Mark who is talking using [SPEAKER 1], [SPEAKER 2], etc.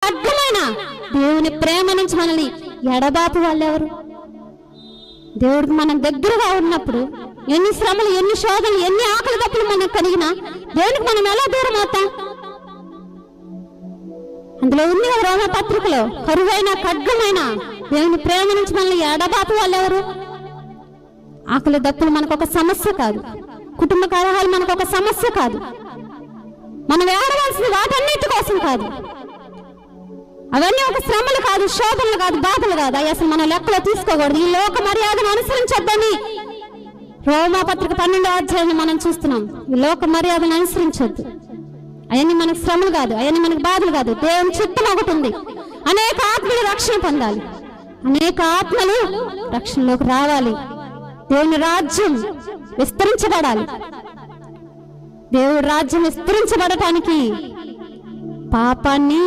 [SPEAKER 1] ఖడ్గమైన దేవుని ప్రేమ నుంచి మనల్ని ఎడబాపు వాళ్ళెవరు? దేవుడికి మనం దగ్గరగా ఉన్నప్పుడు ఎన్ని శ్రమలు, ఎన్ని శోధనలు, ఎన్ని ఆకలి దప్పులు మనకు కలిగినా దేవునికి మనం ఎలా దూరం అవుతాం? అందులో ఉంది రోమ పత్రికలో, కరువైన ఖడ్గమైన దేవుని ప్రేమ నుంచి మనల్ని ఎడబాపు వాళ్ళెవరు? ఆకలి దప్పులు మనకు ఒక సమస్య కాదు, కుటుంబ కలహాలు మనకు ఒక సమస్య కాదు, మనం ఏడవలసింది వాటన్నిటి కోసం కాదు. అవన్నీ ఒక శ్రమలు కాదు, శోధనలు కాదు, బాధలు కాదు. అవి అసలు మనం లెక్కలో తీసుకోకూడదు. ఈ లోక మర్యాదను అనుసరించొద్దని రోమాపత్రిక 12వ అధ్యాయాన్ని మనం చూస్తున్నాం. ఈ లోక మర్యాదను అనుసరించొద్దు. అవన్నీ మనకు శ్రమలు కాదు, అవన్నీ మనకు బాధలు కాదు. దేవుని చిత్తం ఒకటి ఉంది, అనేక ఆత్మలు రక్షణ పొందాలి, అనేక ఆత్మలు రక్షణలోకి రావాలి, దేవుని రాజ్యం విస్తరించబడాలి. దేవుడి రాజ్యం విస్తరించబడటానికి పాపాన్ని